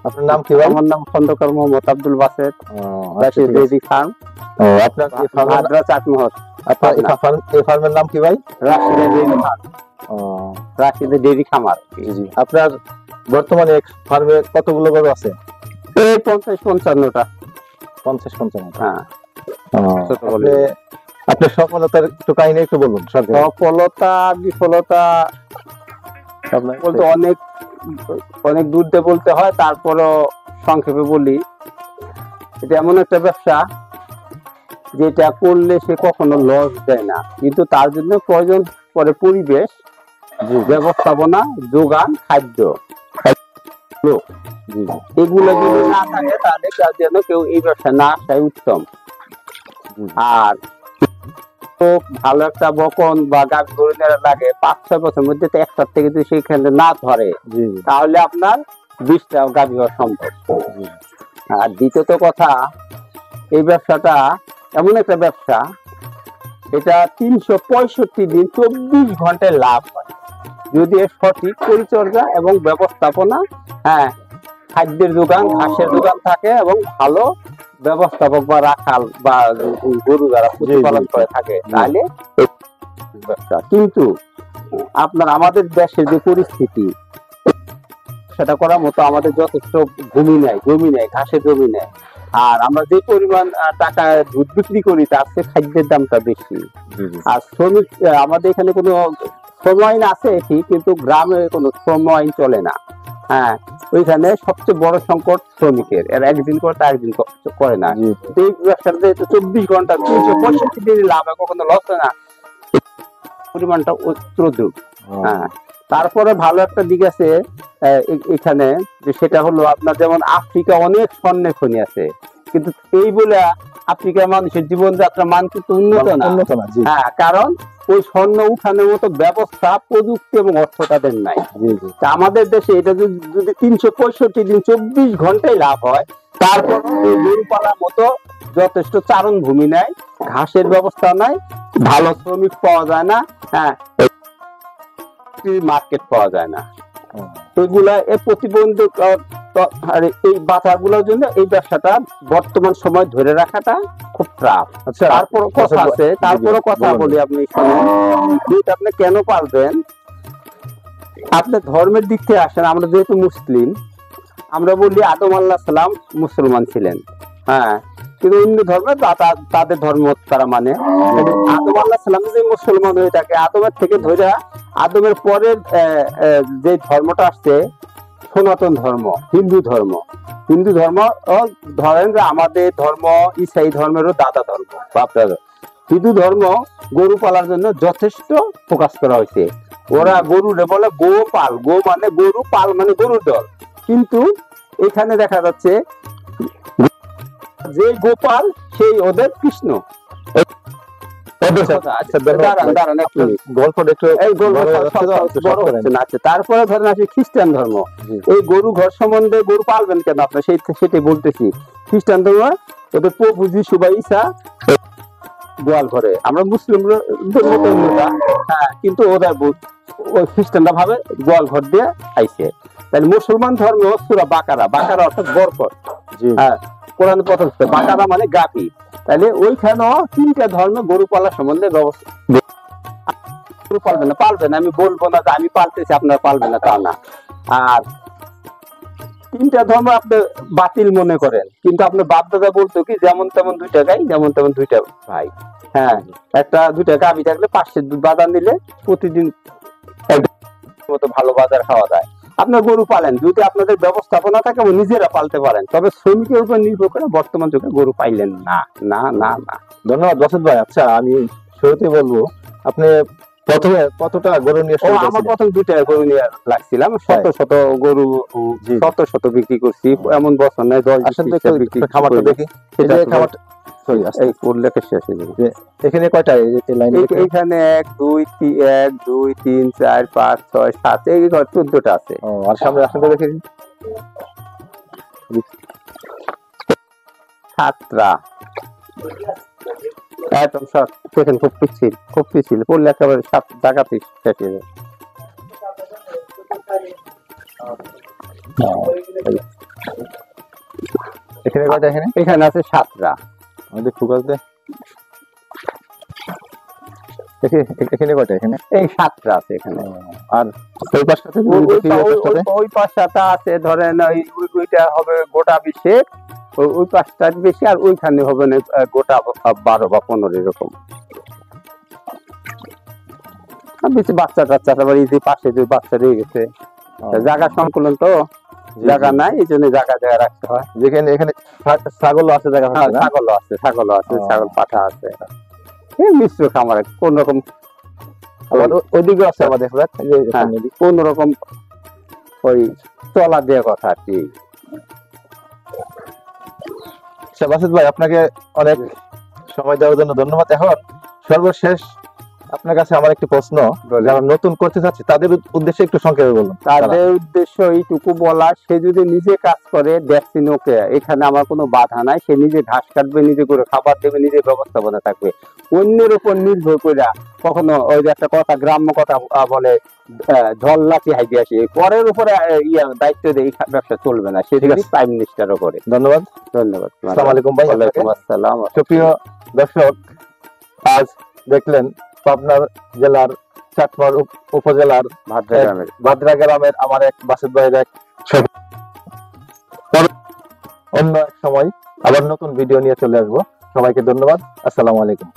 আপনার নাম কি ভাই? আমার নাম খন্দকার মোহাম্মদ আব্দুল বাসেত, আচ্ছা, ঠিক আছে। ডেইরি ফার্ম, আপনার এই ফার্মের ভাদ্রা চাটমোহর। আপনার এই ফার্মের নাম কি ভাই? Rashida dairy farm, Rashida dairy খামার। জি। আপনার বর্তমানে ফার্মে কতগুলো গরু আছে? এই 50-55টা। 50-55। হ্যাঁ। আপনার সফলতার একটু কাহিনী একটু বলুন। সফলতা বিফলতা বলতে অনেক অনেক দূর দিয়ে বলতে হয়, তারপরও সংক্ষেপে বলি। এটা এমন একটা ব্যবসা যেটা করলে সে কখনো লস দেয় না, কিন্তু তার জন্য প্রয়োজন পড়ে পরিবেশ, ব্যবস্থাপনা, যোগান, খাদ্য, এগুলো যদি না থাকে তাহলে যেন কেউ এই ব্যবসা না আসাই উত্তম। আর ভালো একটা বকন বা গাছ গরু লাগে 5-6 বছরের মধ্যে তো একটার থেকে যদি সেখানে না ধরে তাহলে আপনার 20টা গাভী হওয়া সম্ভব। আর দ্বিতীয়ত কথা, এই ব্যবসাটা এমন একটা ব্যবসা, এটা 365 দিন 24 ঘন্টায় লাভ হয় যদি এর সঠিক পরিচর্যা এবং ব্যবস্থাপনা, খাদ্যের যোগান, ঘাসের যোগান থাকে এবং ভালো ব্যবস্থাপক বা রাখাল বা গরু যারা প্রতিপালন করে থাকে তাহলে ব্যবসা। কিন্তু আপনার আমাদের দেশের যে পরিস্থিতি, সেটা করার মতো আমাদের যথেষ্ট ভূমি নেই, জমি নেই, ঘাসের জমি নেই। আর আমরা যে পরিমাণ টাকা দুধ বিক্রি করি তার চেয়ে খাদ্যের দামটা বেশি। আর শ্রমিক, আমাদের এখানে কোনো শ্রম আইন আছে ঠিক, কিন্তু গ্রামে কোনো শ্রম আইন চলে না। ওইখানে সবচেয়ে বড় সংকট শ্রমিকের, এরা একদিন করে তার একদিন করে না। এই ব্যবসাটা যেহেতু 24 ঘন্টা 365 দিন লাভ হয়, কখনো লস হয় না, পরিমাণটা অত্যধিক। তারপরে ভালো একটা দিক আছে এখানে, সেটা হলো আপনার যেমন আফ্রিকা অনেক স্বর্ণের খনি আছে, কিন্তু এই বলে আফ্রিকার মানুষের জীবনযাত্রা মানচিত্র উন্নত না। কারণ ওই স্বর্ণ উঠানোর মতো ব্যবস্থা, প্রযুক্তি এবং অর্থ তাদের নাই। আমাদের দেশে এটা যদি 365 দিন 24 ঘন্টায় লাভ হয়, তারপর গরু পালার মতো যথেষ্ট চারণ ভূমি নাই, ঘাসের ব্যবস্থা নাই, ভালো শ্রমিক পাওয়া যায় না, মার্কেট পাওয়া যায় না। এগুলা এই প্রতিবন্ধক, এই বাধাগুলোর জন্য এই ব্যবসাটা বর্তমান সময় ধরে রাখাটা খুব টাফ। তারপর কথা আছে, তারপরে কথা বলি, আপনি আপনি কেন পারবেন? আপনি ধর্মের দিক থেকে আসেন। আমরা যেহেতু মুসলিম, আমরা বলি আদম আলাইহিস সালাম মুসলমান ছিলেন, কিন্তু অন্য ধর্মের তাদের ধর্ম তারা মানে। আদম আলাইহিস সালাম যে মুসলমান হয়ে থাকে, আদমের থেকে ধরে আদমের পরে যে ধর্মটা আসছে সনাতন ধর্ম, হিন্দু ধর্ম। হিন্দু ধর্ম ধরেন যে আমাদের ধর্ম ইসাই ধর্মেরও দাদা ধর্ম, হিন্দু ধর্ম গরু পালার জন্য যথেষ্ট ফোকাস করা হয়েছে। ওরা গরুরে বলে গোপাল, গো মানে গরু, পাল মানে গরুর দল। কিন্তু এখানে দেখা যাচ্ছে যে গোপাল সেই ওদের কৃষ্ণ। তারপরে ধরেন আছে খ্রিস্টান ধর্ম। এই গরু ঘর সম্বন্ধে, গরু পালবেন কেন আপনার, সেটাই বলতেছি। খ্রিস্টান ধর্ম ওদের প্রভু যিশু বা ঈসা গোয়াল ঘরে, আমরা মুসলিম কিন্তু ওদের ওই খ্রিস্টানরা ভাবে গোয়াল ঘর দিয়ে খাইছে। তাহলে মুসলমান ধর্ম সূরা বাকারা, বাকারা অর্থাৎ বরকত, কোরআন প্রথম বাকারা মানে গাভী। তাহলে ওইখানেও 3টা ধর্ম গরু পালার সম্বন্ধে ব্যবস্থা। গরু পালবেন না, পালবেন, আমি বলবো না যে আমি পালতেছি আপনারা পালবেন না, তা না। আর 3টা ধর্ম আপনি বাতিল মনে করেন, কিন্তু আপনার বাপ দাদা বলতো কি যেমন তেমন 2টা গাই, যেমন তেমন 2টা ভাই। একটা 2টা গাভী থাকলে 500 দুধ বাজার নিলে প্রতিদিন মতো ভালো বাজার খাওয়া যায়। আপনার গরু পালেন, যদি আপনাদের ব্যবস্থাপনা থাকে নিজেরা পালতে পারেন, তবে শ্রমিকের উপর নির্ভর করে বর্তমান যুগে গরু পাইলেন না। না না না। ধন্যবাদ বাসুদ ভাই। আচ্ছা, আমি শুরুতে বলবো, আপনি প্রথমে কতটা গরু নিয়ে? আমার প্রথম 2টা গরু নিয়ে লাগছিলাম, শত গরু, শত বিক্রি করছি। এমন বছর নয় 10 বিক্রি। খামারটা দেখি, খামারটা এখানে কয়টা? এখানে 1 2 3 4 5 6 7, এই 14টা আছে। আর সামনে আসলে দেখি 7টা। একদম সব দেখেন, খুব পিছিল পড়লে একেবারে 7 জায়গাতে শেষ হয়ে যায়। এখানে কয়টা? এখানে এখানে আছে 7টা। আমাদের ফোকাস দে। এখানে কয়টা? এখানে এই 7টা আছে এখানে। আর ওই পাশটাতে ওই পাশটা আছে ধরেন ওইটা হবে গোটা 20, ওই পাশটা বেশি, আর ওইখানে হবে না গোটা 12 বা 15 এরকম। বেশি বাচ্চা টাচ্চা, আবার এই যে পাশে যে বাচ্চা রয়ে গেছে, জায়গা সংকুলন তো জায়গা নাই, এই জন্য জায়গা রাখতে হয়। যেখানে এখানে ছাগল আছে, জায়গা ছাগল আছে, ছাগল পাঠা আছে, মিশ্র খামার কোন রকম। ওইদিকে আছে আবার দেখা যাক, কোন রকম ওই চলা দেওয়ার কথা আর কি। বাসিত ভাই, আপনাকে অনেক সময় দেওয়ার জন্য ধন্যবাদ। এখন সর্বশেষ আপনার কাছে আমার একটি প্রশ্ন, যারা নতুন করতে চাচ্ছে তাদের উদ্দেশ্যে একটু সংক্ষেপে বলুন। তাদের উদ্দেশ্য এইটুকু বলা, সে যদি নিজে কাজ করে দেখছি ওকে, এখানে আমার কোনো বাধা নাই, সে নিজে ঘাস কাটবে, নিজে করে খাবার দেবে, নিজে ব্যবস্থাপনা থাকবে। অন্যের উপর নির্ভর করে কখনো ওই যে একটা কথা, গ্রাম্য কথা বলে, ঢল লাঠি হাইতে আসে, পরের উপরে দায়িত্ব দিয়ে ব্যবসা চলবে না। সে প্রাইম মিনিস্টার করে। ধন্যবাদ। আসসালামু আলাইকুম ভাই। ওয়ালাইকুম আসসালাম। সুপ্রিয় দর্শক, আজ দেখলেন পাবনা জেলার চাটমোহর উপজেলার ভাদ্রা গ্রামের আমার এক বাসিত ভাইয়ের এক। অন্য এক সময় আবার নতুন ভিডিও নিয়ে চলে আসবো। সবাইকে ধন্যবাদ। আসসালামু আলাইকুম।